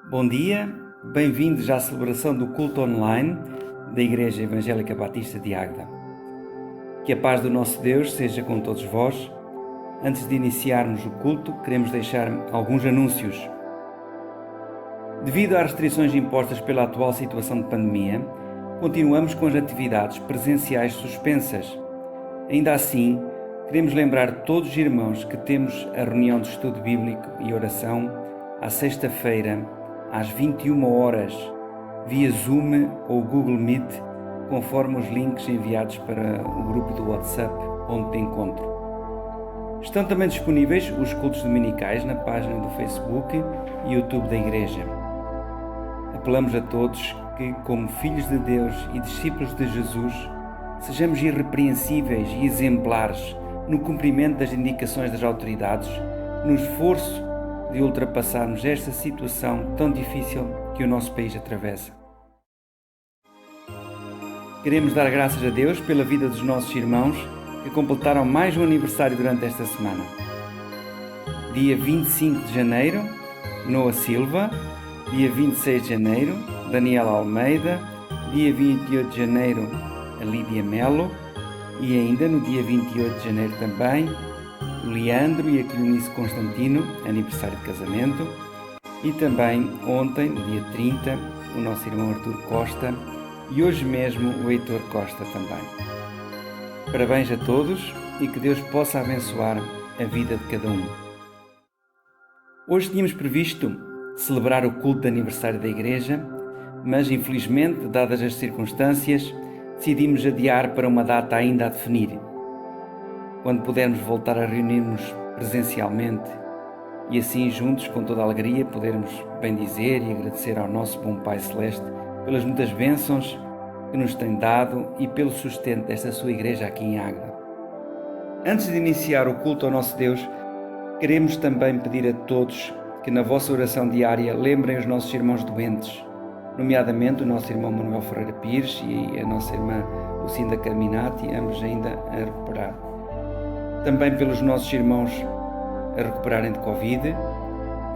Bom dia, bem-vindos à celebração do culto online da Igreja Evangélica Batista de Águeda. Que a paz do nosso Deus seja com todos vós. Antes de iniciarmos o culto, queremos deixar alguns anúncios. Devido às restrições impostas pela atual situação de pandemia, continuamos com as atividades presenciais suspensas. Ainda assim, queremos lembrar todos os irmãos que temos a reunião de estudo bíblico e oração à sexta-feira, às 21 horas, via Zoom ou Google Meet, conforme os links enviados para o grupo do WhatsApp onde te encontro. Estão também disponíveis os cultos dominicais na página do Facebook e YouTube da Igreja. Apelamos a todos que, como filhos de Deus e discípulos de Jesus, sejamos irrepreensíveis e exemplares no cumprimento das indicações das autoridades, no esforço de ultrapassarmos esta situação tão difícil que o nosso país atravessa. Queremos dar graças a Deus pela vida dos nossos irmãos que completaram mais um aniversário durante esta semana. Dia 25 de janeiro, Noah Silva. Dia 26 de janeiro, Daniela Almeida. Dia 28 de janeiro, a Lídia Melo. E ainda no dia 28 de janeiro também, o Leandro e a Cleonice Constantino, aniversário de casamento. E também ontem, no dia 30, o nosso irmão Artur Costa. E hoje mesmo o Heitor Costa também. Parabéns a todos e que Deus possa abençoar a vida de cada um. Hoje tínhamos previsto celebrar o culto de aniversário da Igreja, mas infelizmente, dadas as circunstâncias, decidimos adiar para uma data ainda a definir. Quando pudermos voltar a reunir-nos presencialmente e assim juntos, com toda a alegria, podermos bendizer e agradecer ao nosso bom Pai Celeste pelas muitas bênçãos que nos tem dado e pelo sustento desta sua igreja aqui em Águeda. Antes de iniciar o culto ao nosso Deus, queremos também pedir a todos que na vossa oração diária lembrem os nossos irmãos doentes, nomeadamente o nosso irmão Manuel Ferreira Pires e a nossa irmã Lucinda Carminati, ambos ainda a recuperar. Também pelos nossos irmãos a recuperarem de Covid,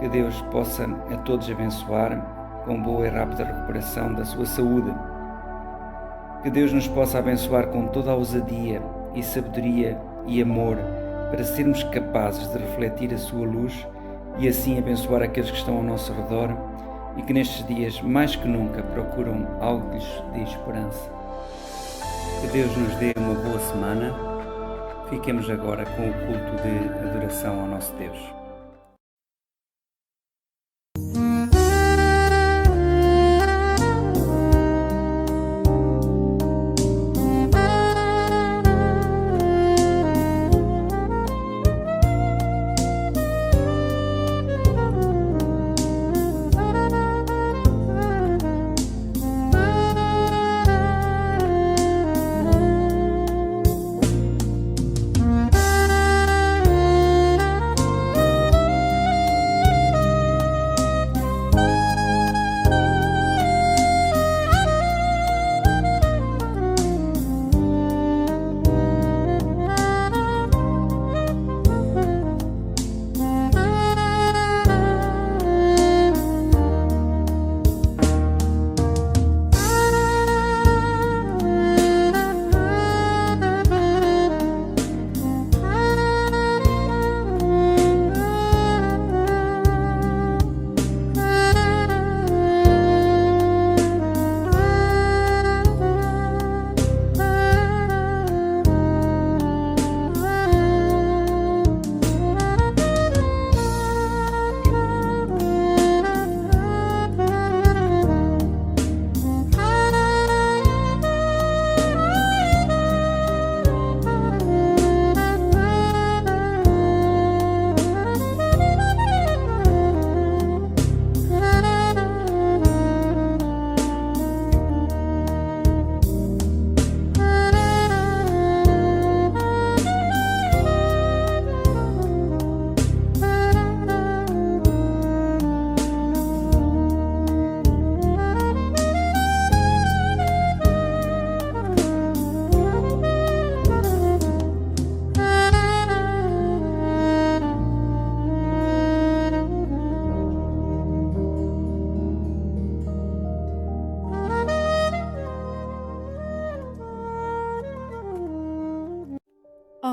que Deus possa a todos abençoar com boa e rápida recuperação da sua saúde. Que Deus nos possa abençoar com toda a ousadia e sabedoria e amor para sermos capazes de refletir a sua luz e assim abençoar aqueles que estão ao nosso redor e que nestes dias, mais que nunca, procuram algo que lhes dê esperança. Que Deus nos dê uma boa semana. Fiquemos agora com o culto de adoração ao nosso Deus.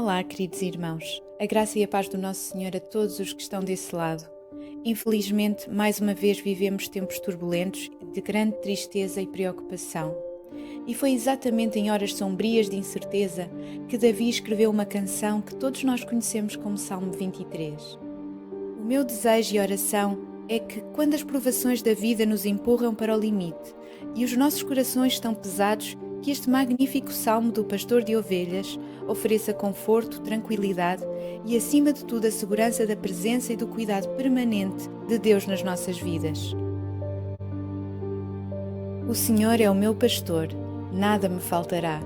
Olá, queridos irmãos. A graça e a paz do Nosso Senhor a todos os que estão desse lado. Infelizmente, mais uma vez vivemos tempos turbulentos de grande tristeza e preocupação. E foi exatamente em horas sombrias de incerteza que Davi escreveu uma canção que todos nós conhecemos como Salmo 23. O meu desejo e oração é que, quando as provações da vida nos empurram para o limite e os nossos corações estão pesados, que este magnífico salmo do pastor de ovelhas ofereça conforto, tranquilidade e, acima de tudo, a segurança da presença e do cuidado permanente de Deus nas nossas vidas. O Senhor é o meu pastor, nada me faltará.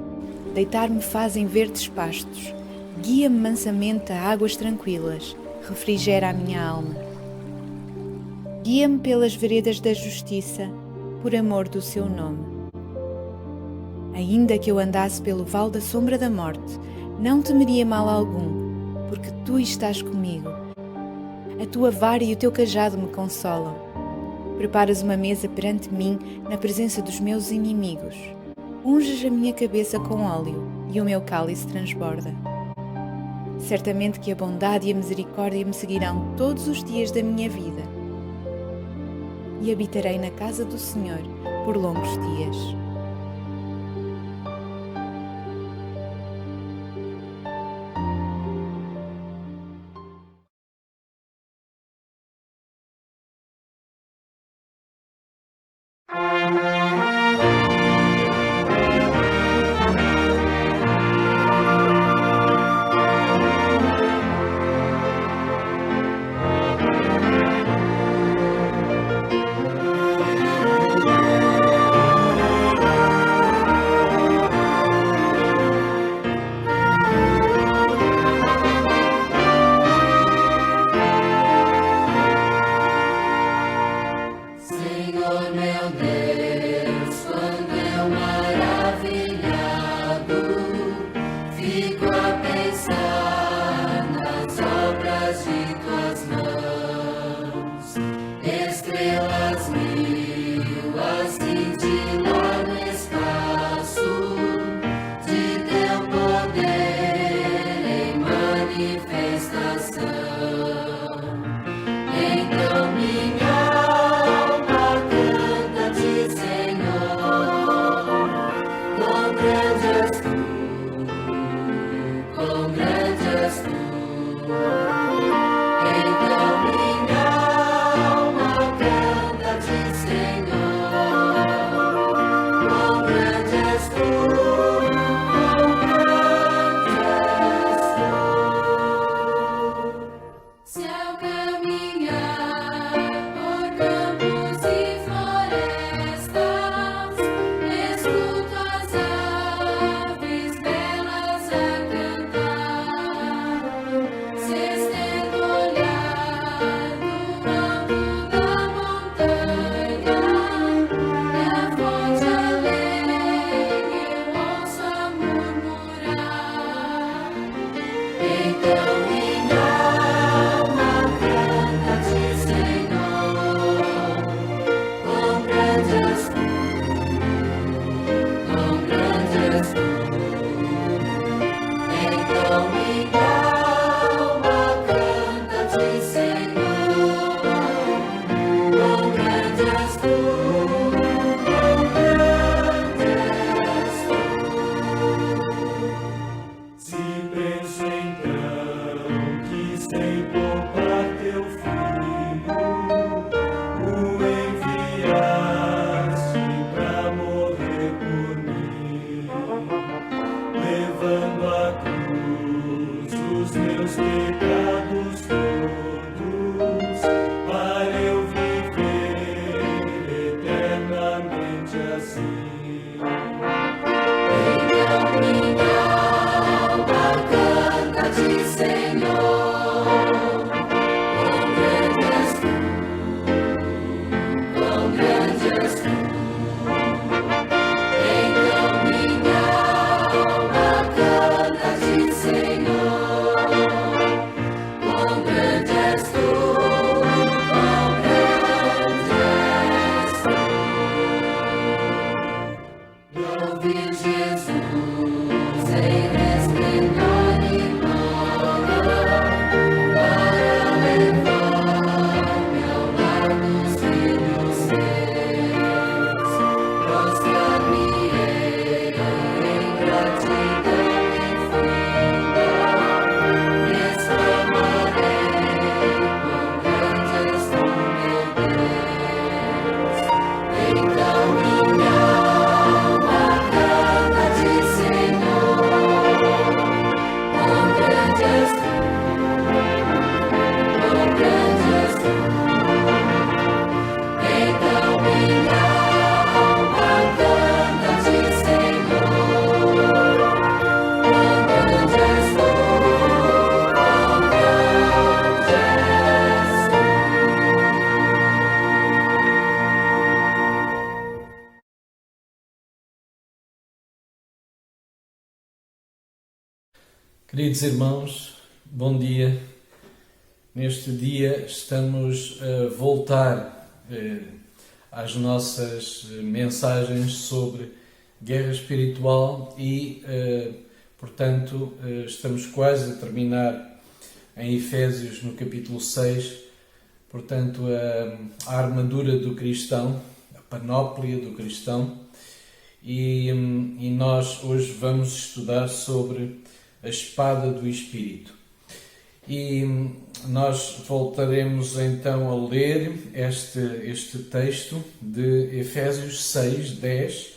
Deitar-me faz em verdes pastos, guia-me mansamente a águas tranquilas, refrigera a minha alma. Guia-me pelas veredas da justiça, por amor do seu nome. Ainda que eu andasse pelo vale da sombra da morte, não temeria mal algum, porque tu estás comigo. A tua vara e o teu cajado me consolam. Preparas uma mesa perante mim na presença dos meus inimigos. Unges a minha cabeça com óleo e o meu cálice transborda. Certamente que a bondade e a misericórdia me seguirão todos os dias da minha vida. E habitarei na casa do Senhor por longos dias. Queridos irmãos, bom dia. Neste dia estamos a voltar às nossas mensagens sobre guerra espiritual e, portanto, estamos quase a terminar em Efésios, no capítulo 6, portanto, a armadura do cristão, a panóplia do cristão, e nós hoje vamos estudar sobre a espada do Espírito. E nós voltaremos então a ler este texto de Efésios 6, 10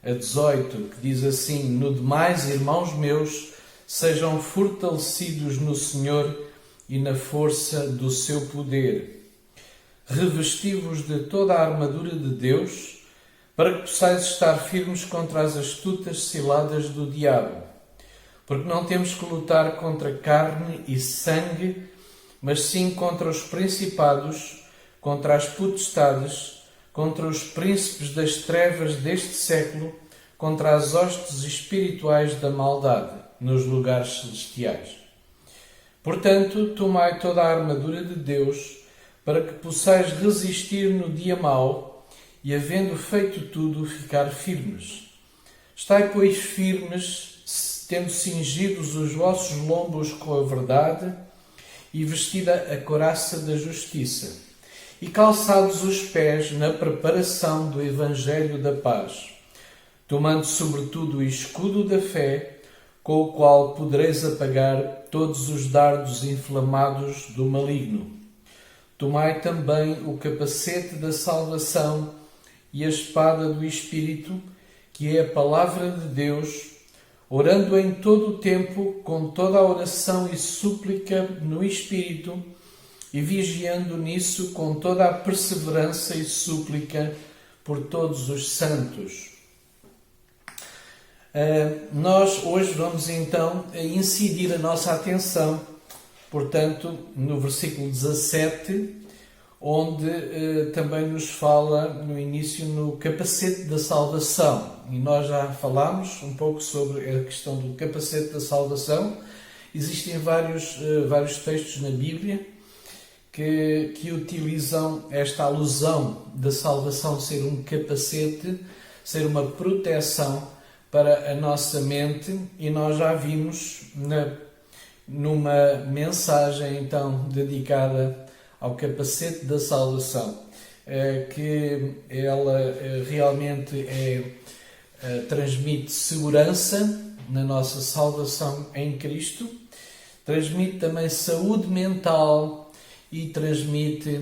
a 18, que diz assim: No demais, irmãos meus, sejam fortalecidos no Senhor e na força do seu poder. Revesti-vos de toda a armadura de Deus, para que possais estar firmes contra as astutas ciladas do diabo. Porque não temos que lutar contra carne e sangue, mas sim contra os principados, contra as potestades, contra os príncipes das trevas deste século, contra as hostes espirituais da maldade nos lugares celestiais. Portanto, tomai toda a armadura de Deus, para que possais resistir no dia mau e, havendo feito tudo, ficar firmes. Estai, pois, firmes, tendo cingidos os vossos lombos com a verdade e vestida a couraça da justiça, e calçados os pés na preparação do Evangelho da paz, tomando sobretudo o escudo da fé, com o qual podereis apagar todos os dardos inflamados do maligno. Tomai também o capacete da salvação e a espada do Espírito, que é a palavra de Deus, orando em todo o tempo, com toda a oração e súplica no Espírito, e vigiando nisso com toda a perseverança e súplica por todos os santos. Nós hoje vamos então incidir a nossa atenção, portanto, no versículo 17, onde também nos fala no início no capacete da salvação. E nós já falámos um pouco sobre a questão do capacete da salvação. Existem vários textos na Bíblia que utilizam esta alusão da salvação ser um capacete, ser uma proteção para a nossa mente, e nós já vimos numa mensagem então dedicada ao capacete da salvação, que ela realmente transmite segurança na nossa salvação em Cristo, transmite também saúde mental e transmite,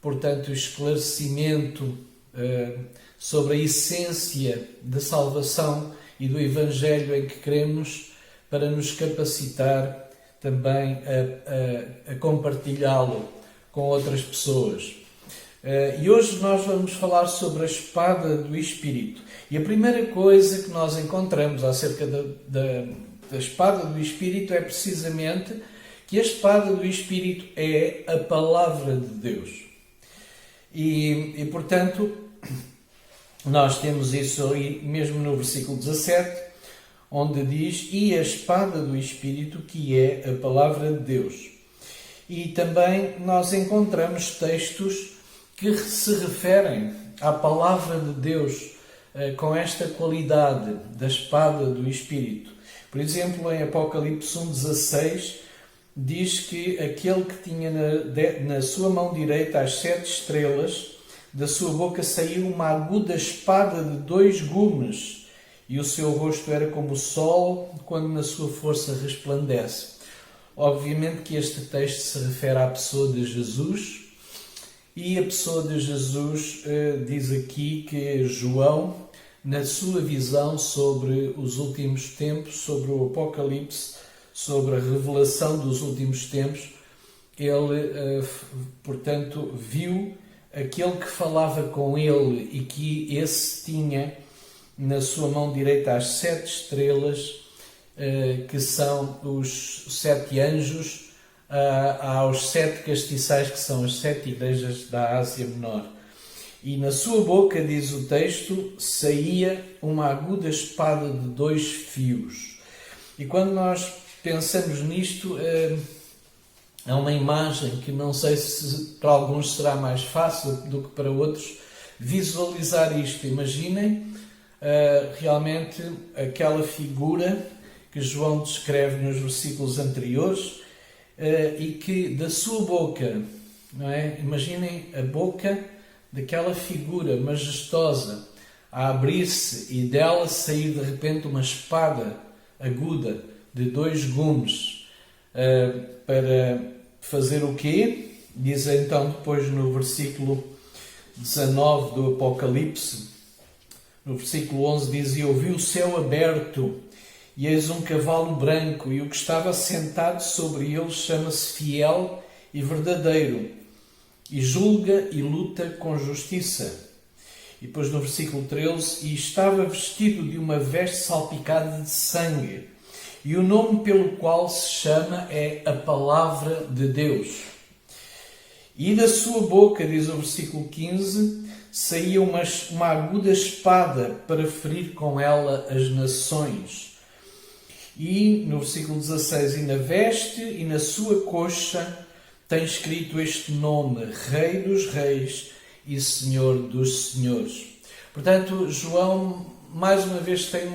portanto, esclarecimento sobre a essência da salvação e do Evangelho em que cremos, para nos capacitar também a compartilhá-lo com outras pessoas. E hoje nós vamos falar sobre a espada do Espírito. E a primeira coisa que nós encontramos acerca da espada do Espírito é precisamente que a espada do Espírito é a palavra de Deus. E portanto, nós temos isso aí mesmo no versículo 17, onde diz: e a espada do Espírito, que é a palavra de Deus. E também nós encontramos textos que se referem à palavra de Deus com esta qualidade da espada do Espírito. Por exemplo, em Apocalipse 1,16 diz que aquele que tinha na sua mão direita as 7 estrelas, da sua boca saiu uma aguda espada de 2 gumes, e o seu rosto era como o sol quando na sua força resplandece. Obviamente que este texto se refere à pessoa de Jesus, e a pessoa de Jesus diz aqui que João, na sua visão sobre os últimos tempos, sobre o Apocalipse, sobre a revelação dos últimos tempos, ele, portanto, viu aquele que falava com ele e que esse tinha na sua mão direita as 7 estrelas, que são os 7 anjos, aos 7 castiçais, que são as 7 igrejas da Ásia Menor. E na sua boca, diz o texto, saía uma aguda espada de 2 fios. E quando nós pensamos nisto, é uma imagem que não sei se para alguns será mais fácil do que para outros visualizar isto. Imaginem realmente aquela figura que João descreve nos versículos anteriores e que da sua boca, não é? Imaginem a boca daquela figura majestosa a abrir-se e dela sair de repente uma espada aguda de 2 gumes para fazer o quê? Diz então depois no versículo 19 do Apocalipse, no versículo 11 diz: "E ouvi o céu aberto, e eis um cavalo branco, e o que estava sentado sobre ele chama-se Fiel e Verdadeiro, e julga e luta com justiça." E depois no versículo 13: "E estava vestido de uma veste salpicada de sangue, e o nome pelo qual se chama é a Palavra de Deus. E da sua boca", diz o versículo 15, "saía uma aguda espada para ferir com ela as nações." E no versículo 16: "E na veste e na sua coxa tem escrito este nome: Rei dos Reis e Senhor dos Senhores." Portanto, João mais uma vez tem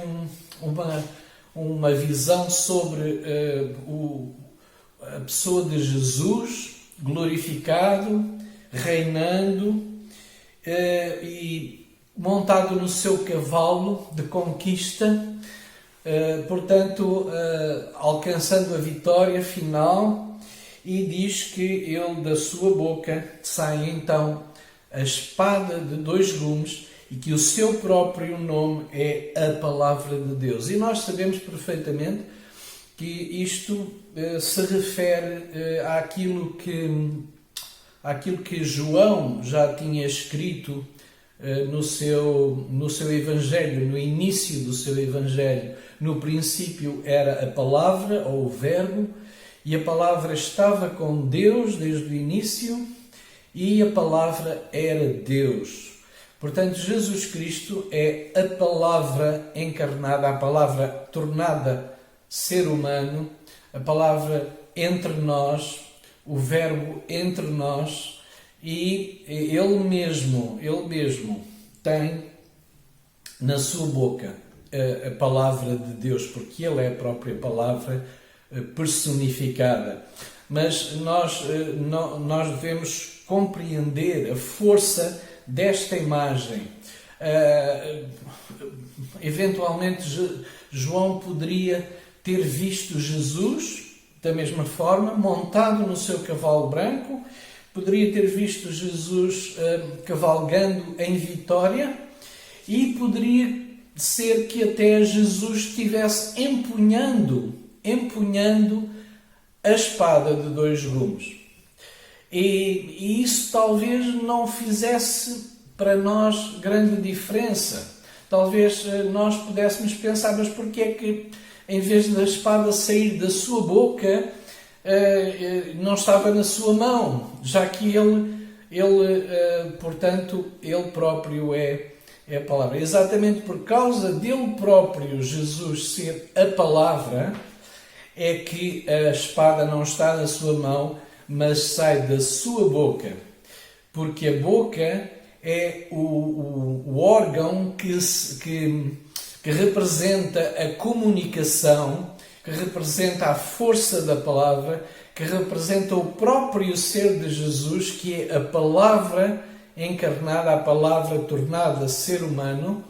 uma visão sobre a pessoa de Jesus glorificado, reinando e montado no seu cavalo de conquista, portanto, alcançando a vitória final, e diz que ele, da sua boca sai então a espada de 2 gumes e que o seu próprio nome é a Palavra de Deus. E nós sabemos perfeitamente que isto se refere àquilo que João já tinha escrito no seu Evangelho, no início do seu Evangelho. No princípio era a Palavra, ou o Verbo, e a Palavra estava com Deus desde o início, e a Palavra era Deus. Portanto, Jesus Cristo é a Palavra encarnada, a Palavra tornada ser humano, a Palavra entre nós, o Verbo entre nós, e Ele mesmo tem na sua boca a Palavra de Deus, porque Ele é a própria Palavra personificada. Mas nós devemos compreender a força desta imagem. Eventualmente João poderia ter visto Jesus da mesma forma, montado no seu cavalo branco, poderia ter visto Jesus cavalgando em vitória, e poderia ser que até Jesus estivesse empunhando a espada de 2 gumes. E isso talvez não fizesse para nós grande diferença. Talvez nós pudéssemos pensar, mas porquê é que em vez da espada sair da sua boca, não estava na sua mão? Já que portanto, ele próprio é a Palavra. Exatamente por causa dele próprio, Jesus ser a Palavra, é que a espada não está na sua mão, mas sai da sua boca, porque a boca é o órgão que representa a comunicação, que representa a força da palavra, que representa o próprio ser de Jesus, que é a Palavra encarnada, a Palavra tornada ser humano,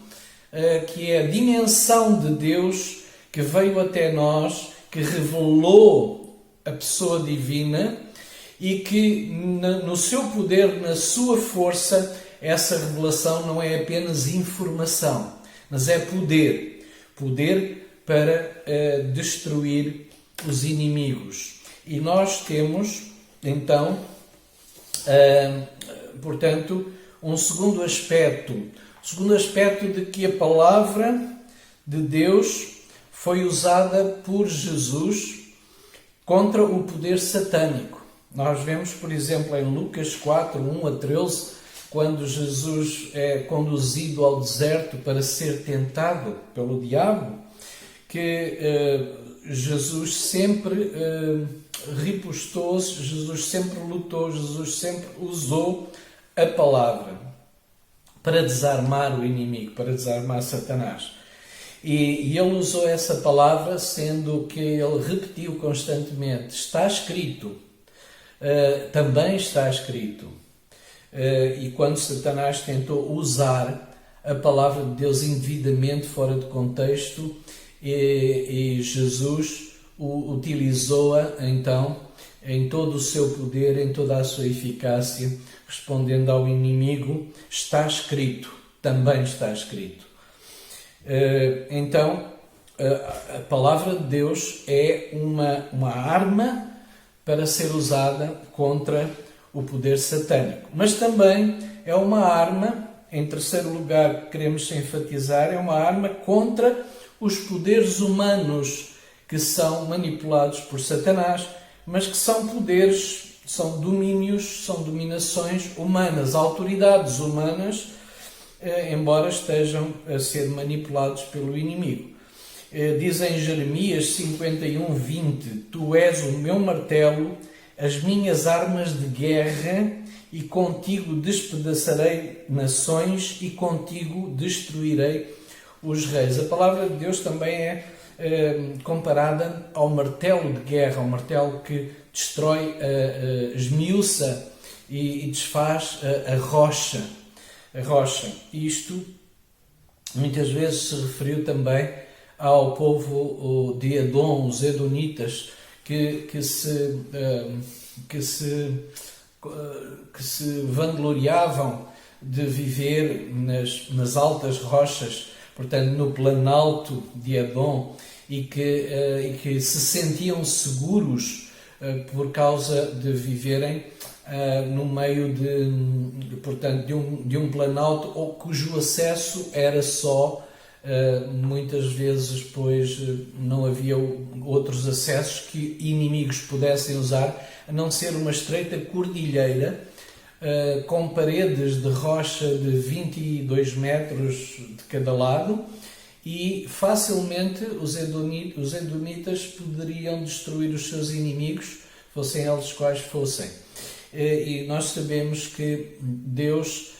que é a dimensão de Deus que veio até nós, que revelou a pessoa divina, e que no seu poder, na sua força, essa revelação não é apenas informação, mas é poder para destruir os inimigos. E nós temos, então, portanto, um segundo aspecto de que a Palavra de Deus foi usada por Jesus contra o poder satânico. Nós vemos, por exemplo, em Lucas 4, 1 a 13, quando Jesus é conduzido ao deserto para ser tentado pelo diabo, que Jesus sempre ripostou-se, Jesus sempre lutou, Jesus sempre usou a palavra para desarmar o inimigo, para desarmar Satanás. E ele usou essa palavra, sendo que ele repetiu constantemente: está escrito, também está escrito. E quando Satanás tentou usar a palavra de Deus indevidamente fora de contexto, e Jesus utilizou-a então em todo o seu poder, em toda a sua eficácia, respondendo ao inimigo: está escrito, também está escrito. Então, a palavra de Deus é uma arma para ser usada contra o poder satânico. Mas também é uma arma, em terceiro lugar, que queremos enfatizar, é uma arma contra os poderes humanos que são manipulados por Satanás, mas que são poderes, são domínios, são dominações humanas, autoridades humanas, embora estejam a ser manipulados pelo inimigo. Diz em Jeremias 51:20: Tu és o meu martelo, as minhas armas de guerra, e contigo despedaçarei nações e contigo destruirei os reis. A palavra de Deus também é comparada ao martelo de guerra, ao martelo que destrói, esmiuça e desfaz a rocha. Isto muitas vezes se referiu também ao povo de Edom, os Edonitas, que se vangloriavam de viver nas altas rochas, portanto no planalto de Edom, e que se sentiam seguros por causa de viverem no meio de um planalto cujo acesso era só, muitas vezes, pois não havia outros acessos que inimigos pudessem usar, a não ser uma estreita cordilheira com paredes de rocha de 22 metros de cada lado, e facilmente os edonitas poderiam destruir os seus inimigos, fossem eles quais fossem. E nós sabemos que Deus,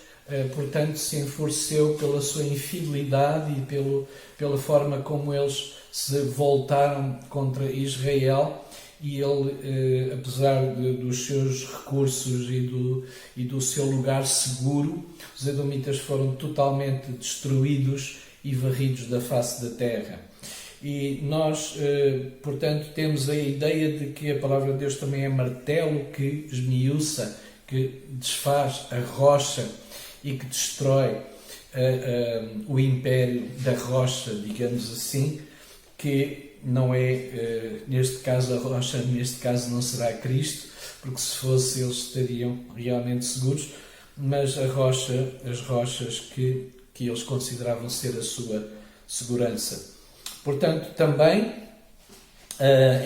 portanto, se enfureceu pela sua infidelidade e pela forma como eles se voltaram contra Israel, e ele, apesar dos seus recursos e do seu lugar seguro, os edomitas foram totalmente destruídos e varridos da face da terra. E nós, portanto, temos a ideia de que a palavra de Deus também é martelo que esmiuça, que desfaz a rocha e que destrói o império da rocha, digamos assim, que não é, neste caso, a rocha, neste caso não será Cristo, porque se fosse eles estariam realmente seguros, mas as rochas que eles consideravam ser a sua segurança. Portanto, também,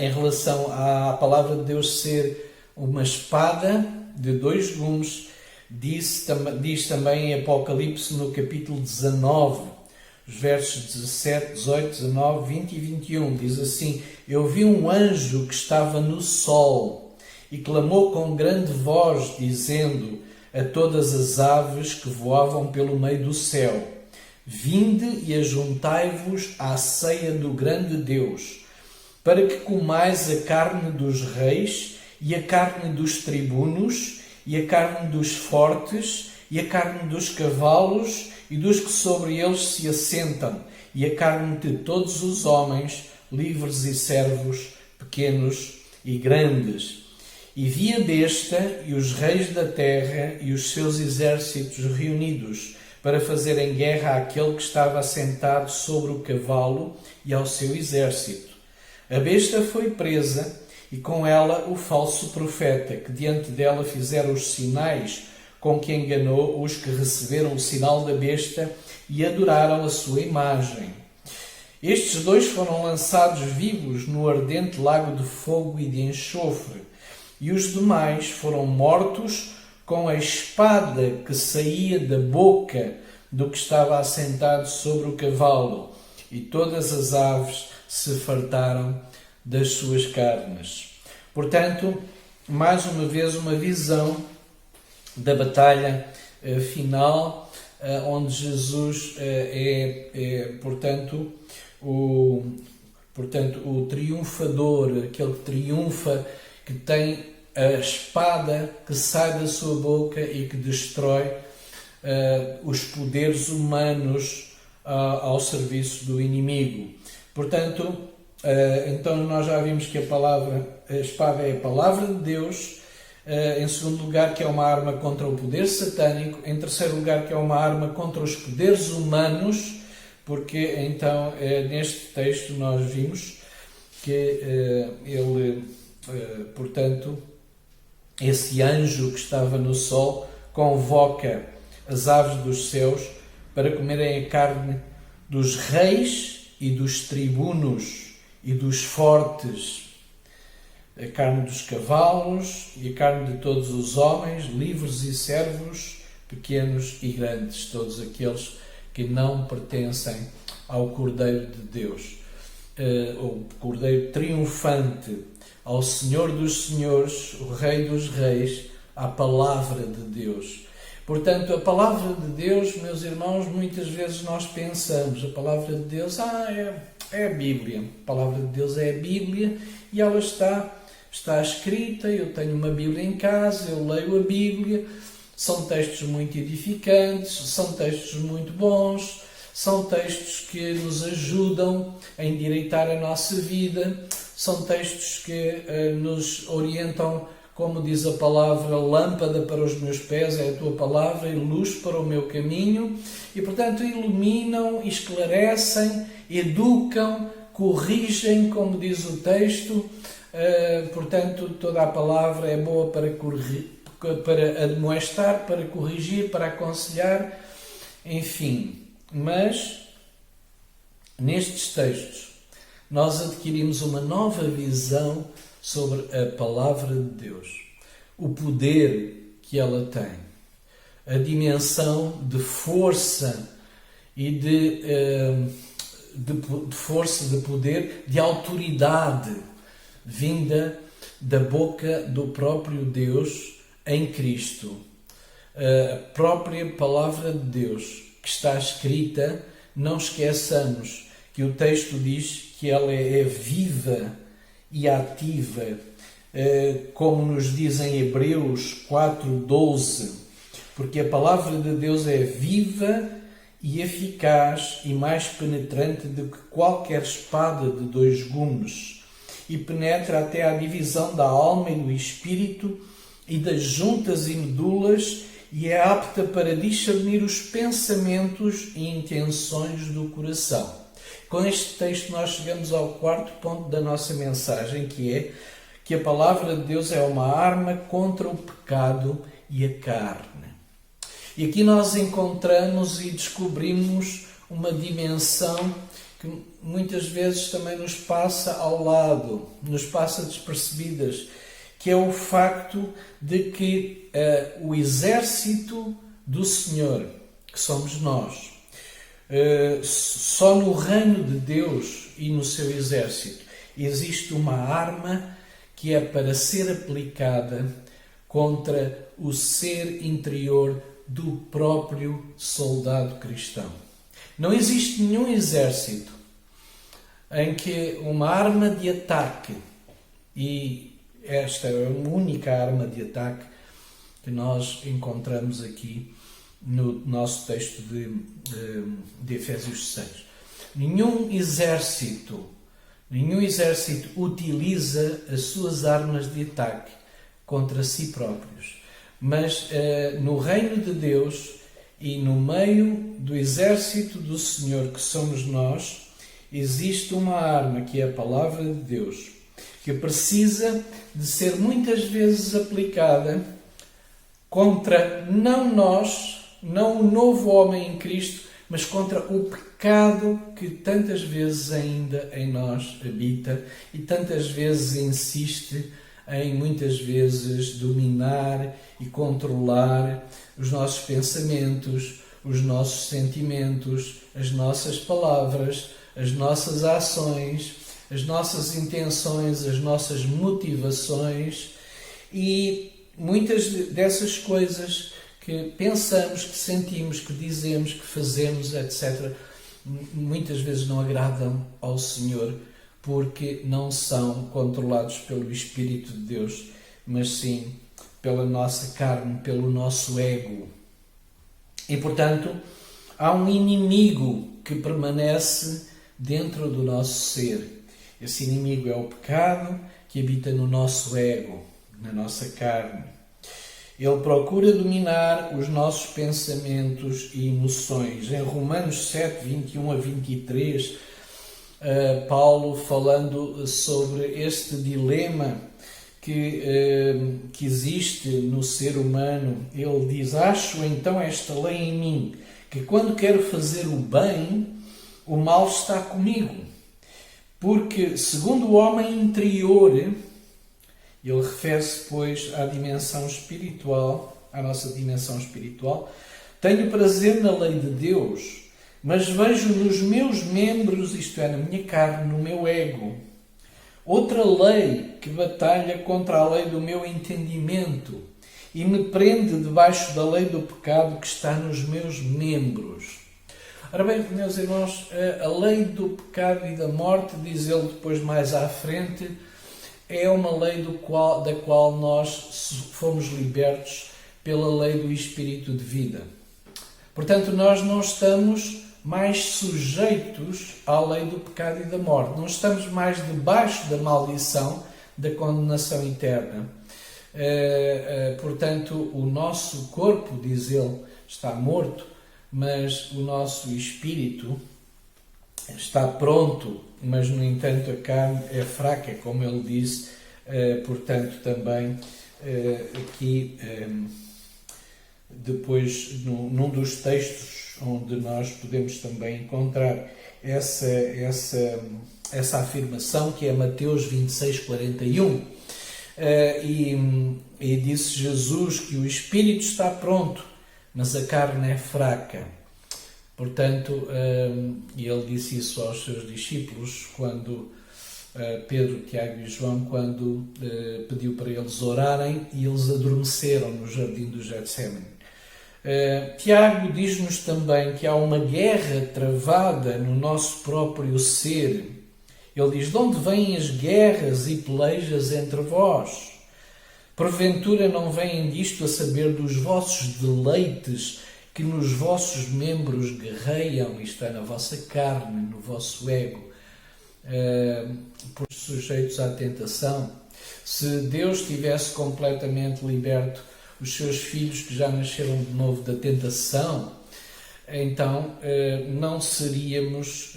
em relação à palavra de Deus ser uma espada de dois gumes, diz também em Apocalipse, no capítulo 19, os versos 17, 18, 19, 20 e 21, diz assim: Eu vi um anjo que estava no sol e clamou com grande voz, dizendo a todas as aves que voavam pelo meio do céu: Vinde e ajuntai-vos à ceia do grande Deus, para que comais a carne dos reis, e a carne dos tribunos, e a carne dos fortes, e a carne dos cavalos, e dos que sobre eles se assentam, e a carne de todos os homens, livres e servos, pequenos e grandes. E vi a besta e os reis da terra e os seus exércitos reunidos, para fazerem guerra àquele que estava assentado sobre o cavalo e ao seu exército. A besta foi presa, e com ela o falso profeta, que diante dela fizera os sinais com que enganou os que receberam o sinal da besta e adoraram a sua imagem. Estes dois foram lançados vivos no ardente lago de fogo e de enxofre, e os demais foram mortos com a espada que saía da boca do que estava assentado sobre o cavalo, e todas as aves se fartaram das suas carnes. Portanto, mais uma vez, uma visão da batalha final, onde Jesus portanto, o triunfador, aquele que triunfa, que tem a espada que sai da sua boca e que destrói os poderes humanos ao serviço do inimigo. Portanto, então nós já vimos que a espada é a palavra de Deus. Em segundo lugar, que é uma arma contra o poder satânico. Em terceiro lugar, que é uma arma contra os poderes humanos, porque então neste texto nós vimos que portanto, esse anjo que estava no sol convoca as aves dos céus para comerem a carne dos reis e dos tribunos e dos fortes, a carne dos cavalos e a carne de todos os homens, livres e servos, pequenos e grandes, todos aqueles que não pertencem ao Cordeiro de Deus, o Cordeiro triunfante, ao Senhor dos Senhores, o Rei dos Reis, à Palavra de Deus. Portanto, a Palavra de Deus, meus irmãos, muitas vezes nós pensamos, a Palavra de Deus, é a Bíblia. A Palavra de Deus é a Bíblia e ela está escrita, eu tenho uma Bíblia em casa, eu leio a Bíblia, são textos muito edificantes, são textos muito bons, são textos que nos ajudam a endireitar a nossa vida, são textos que nos orientam, como diz a palavra, lâmpada para os meus pés é a tua palavra e luz para o meu caminho, e portanto iluminam, esclarecem, educam, corrigem, como diz o texto. Portanto, toda a palavra é boa para admoestar, para corrigir, para aconselhar, enfim. Mas, nestes textos, nós adquirimos uma nova visão sobre a palavra de Deus, o poder que ela tem, a dimensão de força e de força, de poder, de autoridade vinda da boca do próprio Deus em Cristo. A própria palavra de Deus que está escrita, não esqueçamos que o texto diz que ela é viva e ativa, como nos diz em Hebreus 4:12, porque a palavra de Deus é viva e eficaz e mais penetrante do que qualquer espada de 2 gumes, e penetra até à divisão da alma e do espírito e das juntas e medulas, e é apta para discernir os pensamentos e intenções do coração. Com este texto nós chegamos ao quarto ponto da nossa mensagem, que é que a palavra de Deus é uma arma contra o pecado e a carne. E aqui nós encontramos e descobrimos uma dimensão que muitas vezes também nos passa ao lado, nos passa despercebidas, que é o facto de que o exército do Senhor, que somos nós, só no reino de Deus e no seu exército existe uma arma que é para ser aplicada contra o ser interior do próprio soldado cristão. Não existe nenhum exército em que uma arma de ataque, e esta é a única arma de ataque que nós encontramos aqui no nosso texto de Efésios 6. Nenhum exército utiliza as suas armas de ataque contra si próprios. Mas no reino de Deus e no meio do exército do Senhor, que somos nós, existe uma arma que é a palavra de Deus, que precisa de ser muitas vezes aplicada contra não nós, não o novo homem em Cristo, mas contra o pecado que tantas vezes ainda em nós habita e tantas vezes insiste em muitas vezes dominar e controlar os nossos pensamentos, os nossos sentimentos, as nossas palavras, as nossas ações, as nossas intenções, as nossas motivações, e muitas dessas coisas que pensamos, que sentimos, que dizemos, que fazemos, etc., muitas vezes não agradam ao Senhor, porque não são controlados pelo Espírito de Deus, mas sim pela nossa carne, pelo nosso ego. E, portanto, há um inimigo que permanece dentro do nosso ser. Esse inimigo é o pecado que habita no nosso ego, na nossa carne. Ele procura dominar os nossos pensamentos e emoções. Em Romanos 7, 21 a 23, Paulo, falando sobre este dilema que existe no ser humano, ele diz: acho então esta lei em mim, que quando quero fazer o bem, o mal está comigo. Porque, segundo o homem interior, ele refere-se, pois, à dimensão espiritual, à nossa dimensão espiritual, tenho prazer na lei de Deus, mas vejo nos meus membros, isto é, na minha carne, no meu ego, outra lei que batalha contra a lei do meu entendimento e me prende debaixo da lei do pecado que está nos meus membros. Ora bem, meus irmãos, a lei do pecado e da morte, diz ele depois mais à frente, é uma lei da qual nós fomos libertos pela lei do Espírito de vida. Portanto, nós não estamos mais sujeitos à lei do pecado e da morte. Não estamos mais debaixo da maldição da condenação eterna. Portanto, o nosso corpo, diz ele, está morto, mas o nosso espírito está pronto, mas, no entanto, a carne é fraca, como ele disse. Portanto, também aqui, depois, num dos textos onde nós podemos também encontrar essa afirmação, que é Mateus 26, 41, e disse Jesus que o espírito está pronto, mas a carne é fraca. Portanto, ele disse isso aos seus discípulos, quando Pedro, Tiago e João, quando pediu para eles orarem, e eles adormeceram no jardim do Getsemane. Tiago diz-nos também que há uma guerra travada no nosso próprio ser. Ele diz: de onde vêm as guerras e pelejas entre vós? Porventura não vêm disto, a saber, dos vossos deleites que nos vossos membros guerreiam, isto é, na vossa carne, no vosso ego, por sujeitos à tentação? Se Deus tivesse completamente liberto os seus filhos que já nasceram de novo da tentação, então não seríamos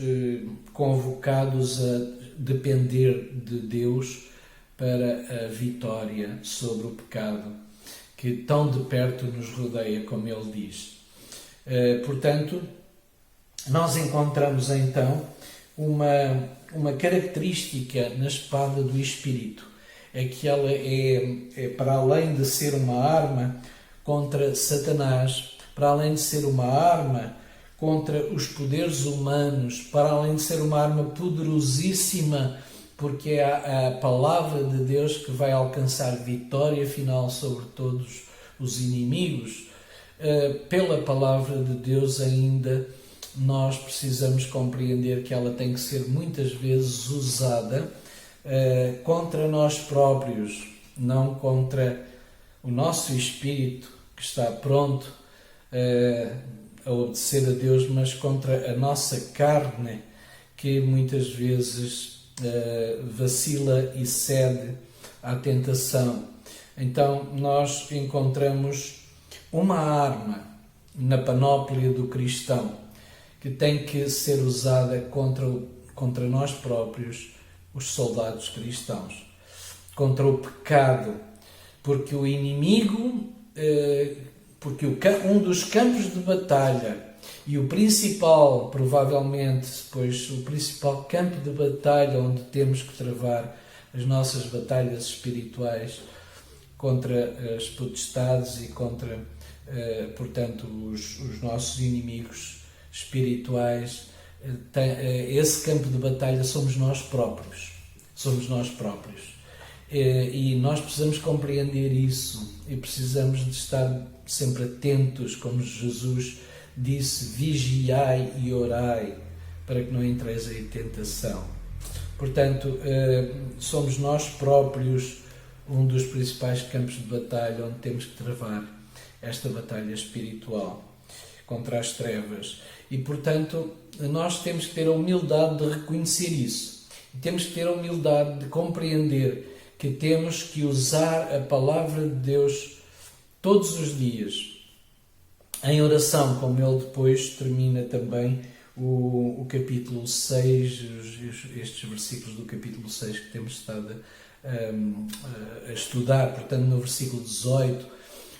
convocados a depender de Deus para a vitória sobre o pecado que tão de perto nos rodeia, como ele diz. Portanto, nós encontramos então uma característica na espada do Espírito, é que ela é para além de ser uma arma contra Satanás, para além de ser uma arma contra os poderes humanos, para além de ser uma arma poderosíssima, porque é a palavra de Deus que vai alcançar vitória final sobre todos os inimigos. Pela palavra de Deus ainda nós precisamos compreender que ela tem que ser muitas vezes usada contra nós próprios, não contra o nosso espírito que está pronto a obedecer a Deus, mas contra a nossa carne que muitas vezes vacila e cede à tentação. Então nós encontramos uma arma na panóplia do cristão que tem que ser usada contra nós próprios, os soldados cristãos, contra o pecado, porque o inimigo, porque um dos campos de batalha e o principal, provavelmente, pois o principal campo de batalha onde temos que travar as nossas batalhas espirituais contra as potestades e contra, portanto, os nossos inimigos espirituais, esse campo de batalha somos nós próprios. Somos nós próprios. E nós precisamos compreender isso e precisamos de estar sempre atentos, como Jesus disse, vigiai e orai, para que não entreis em tentação. Portanto, somos nós próprios um dos principais campos de batalha onde temos que travar esta batalha espiritual contra as trevas. E, portanto, nós temos que ter a humildade de reconhecer isso. E temos que ter a humildade de compreender que temos que usar a palavra de Deus todos os dias em oração, como ele depois termina também o capítulo 6, estes versículos do capítulo 6 que temos estado a estudar. Portanto, no versículo 18,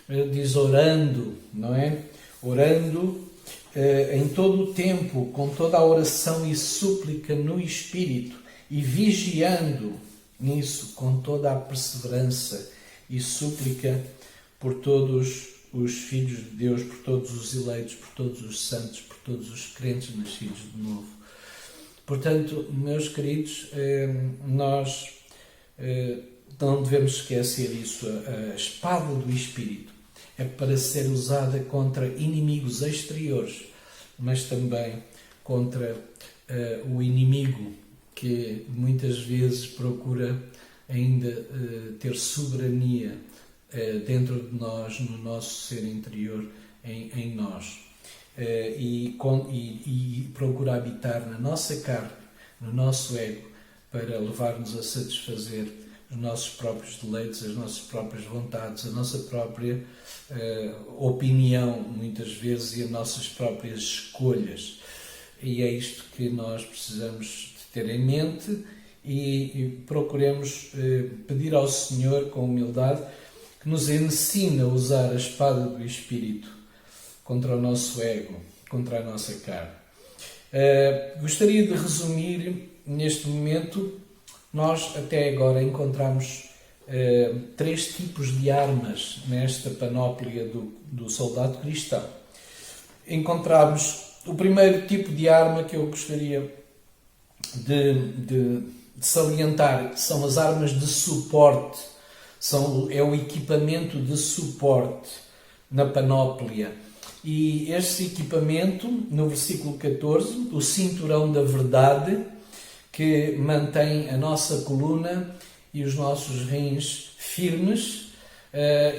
ele diz orando, não é? Orando em todo o tempo, com toda a oração e súplica no Espírito, e vigiando nisso com toda a perseverança e súplica por todos os filhos de Deus, por todos os eleitos, por todos os santos, por todos os crentes nascidos de novo. Portanto, meus queridos, nós não devemos esquecer isso. A espada do Espírito é para ser usada contra inimigos exteriores, mas também contra o inimigo que muitas vezes procura ainda ter soberania dentro de nós, no nosso ser interior, em nós. E procura habitar na nossa carne, no nosso ego, para levar-nos a satisfazer os nossos próprios deleites, as nossas próprias vontades, a nossa própria opinião, muitas vezes, e as nossas próprias escolhas. E é isto que nós precisamos ter em mente e procuremos pedir ao Senhor com humildade que nos ensine a usar a espada do Espírito contra o nosso ego, contra a nossa carne. Gostaria de resumir neste momento. Nós até agora encontramos 3 tipos de armas nesta panóplia do soldado cristão. Encontramos o primeiro tipo de arma que eu gostaria de salientar, que são as armas de suporte, é o equipamento de suporte na panóplia. E este equipamento, no versículo 14, o cinturão da verdade, que mantém a nossa coluna e os nossos rins firmes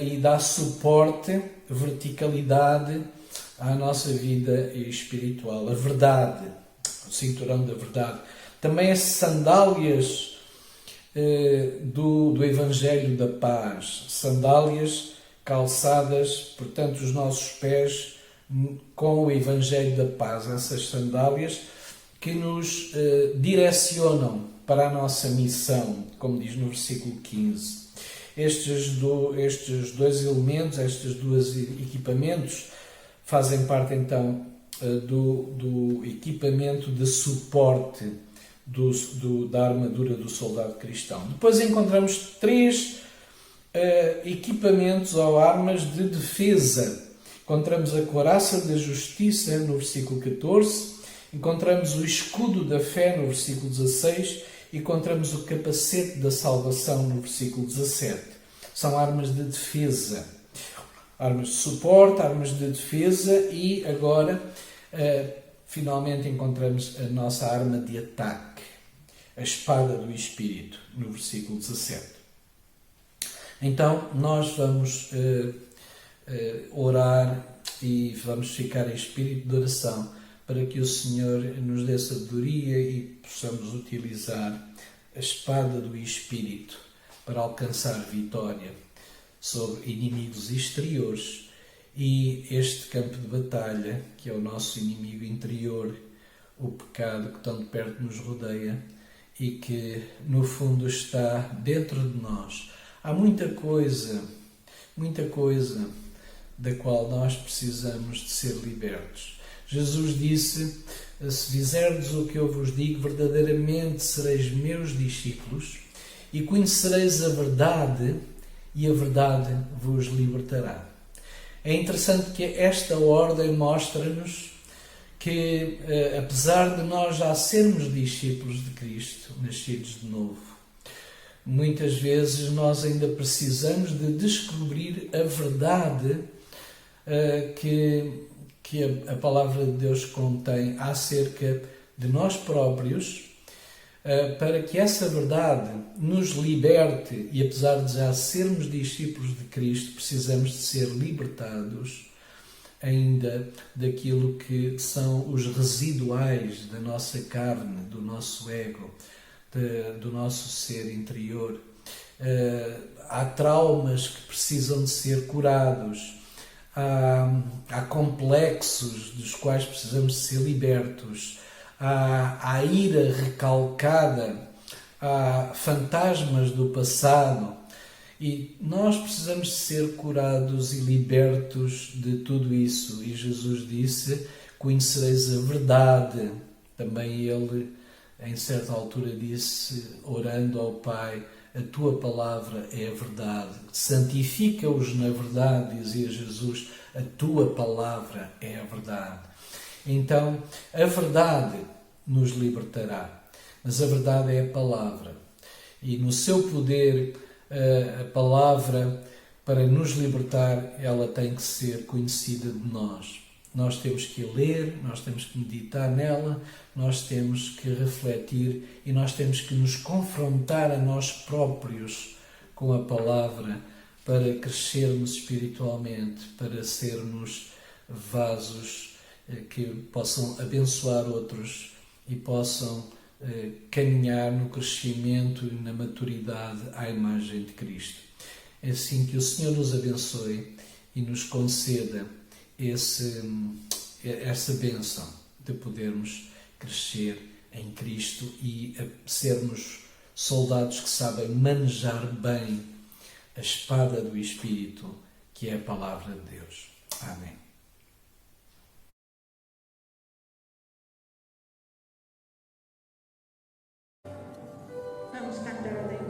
e dá suporte, verticalidade à nossa vida espiritual. A verdade, o cinturão da verdade. Também as sandálias do Evangelho da Paz, sandálias calçadas, portanto, os nossos pés com o Evangelho da Paz, essas sandálias que nos direcionam para a nossa missão, como diz no versículo 15. Estes dois elementos, estes dois equipamentos, fazem parte então do equipamento de suporte da armadura do soldado cristão. Depois encontramos 3 equipamentos ou armas de defesa. Encontramos a couraça da justiça no versículo 14, encontramos o escudo da fé no versículo 16 e encontramos o capacete da salvação no versículo 17. São armas de defesa, armas de suporte, armas de defesa e agora finalmente encontramos a nossa arma de ataque, a espada do Espírito, no versículo 17. Então, nós vamos orar e vamos ficar em espírito de oração para que o Senhor nos dê sabedoria e possamos utilizar a espada do Espírito para alcançar vitória sobre inimigos exteriores e este campo de batalha, que é o nosso inimigo interior, o pecado que tão de perto nos rodeia e que, no fundo, está dentro de nós. Há muita coisa da qual nós precisamos de ser libertos. Jesus disse: se fizerdes o que eu vos digo, verdadeiramente sereis meus discípulos e conhecereis a verdade, e a verdade vos libertará. É interessante que esta ordem mostra-nos que, apesar de nós já sermos discípulos de Cristo, nascidos de novo, muitas vezes nós ainda precisamos de descobrir a verdade que a palavra de Deus contém acerca de nós próprios, para que essa verdade nos liberte, e apesar de já sermos discípulos de Cristo, precisamos de ser libertados ainda daquilo que são os residuais da nossa carne, do nosso ego, do nosso ser interior. Há traumas que precisam de ser curados, há complexos dos quais precisamos de ser libertos, há ira recalcada, há fantasmas do passado, e nós precisamos de ser curados e libertos de tudo isso. E Jesus disse: conhecereis a verdade. Também ele, em certa altura, disse, orando ao Pai: a tua palavra é a verdade. Santifica-os na verdade, dizia Jesus, a tua palavra é a verdade. Então, a verdade nos libertará, mas a verdade é a palavra. E no seu poder, a palavra, para nos libertar, ela tem que ser conhecida de nós. Nós temos que ler, nós temos que meditar nela, nós temos que refletir e nós temos que nos confrontar a nós próprios com a palavra para crescermos espiritualmente, para sermos vasos que possam abençoar outros e possam caminhar no crescimento e na maturidade à imagem de Cristo. É assim que o Senhor nos abençoe e nos conceda essa bênção de podermos crescer em Cristo e sermos soldados que sabem manejar bem a espada do Espírito, que é a palavra de Deus. Amém. Vamos cantar a Deus.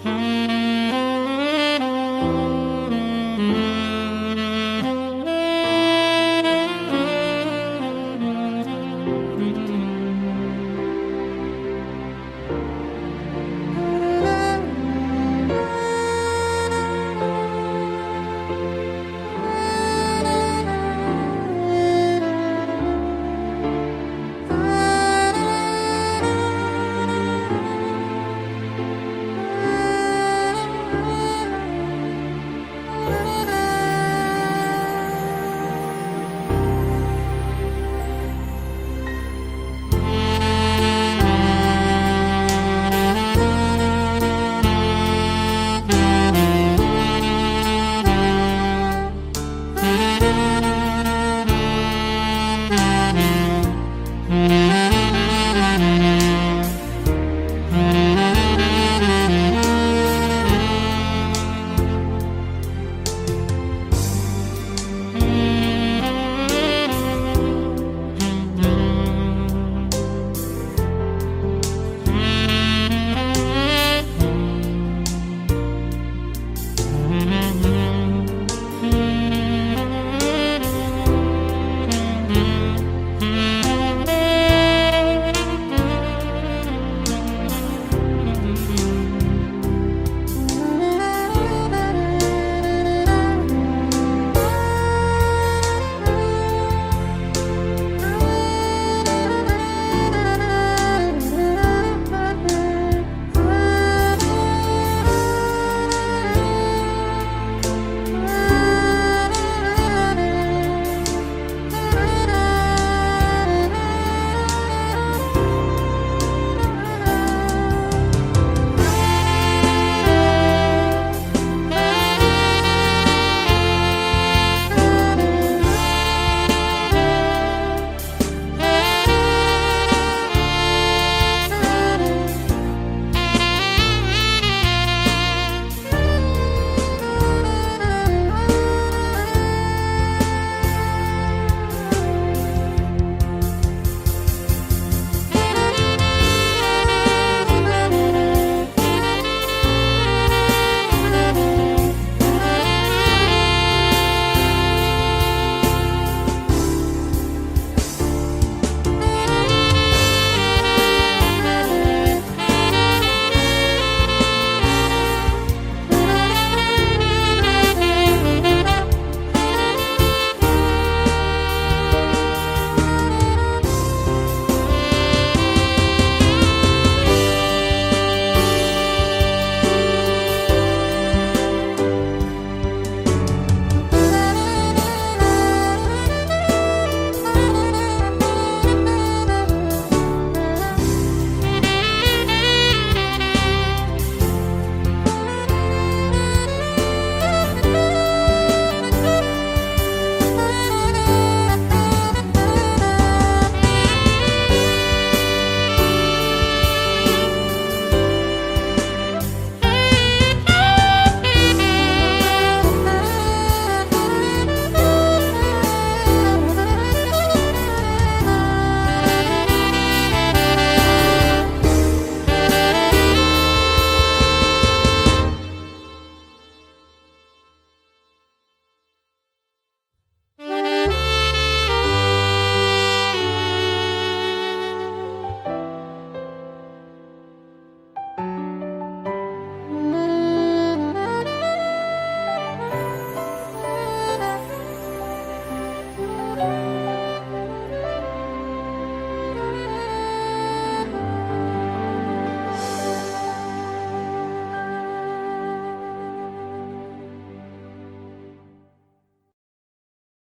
Mm-hmm.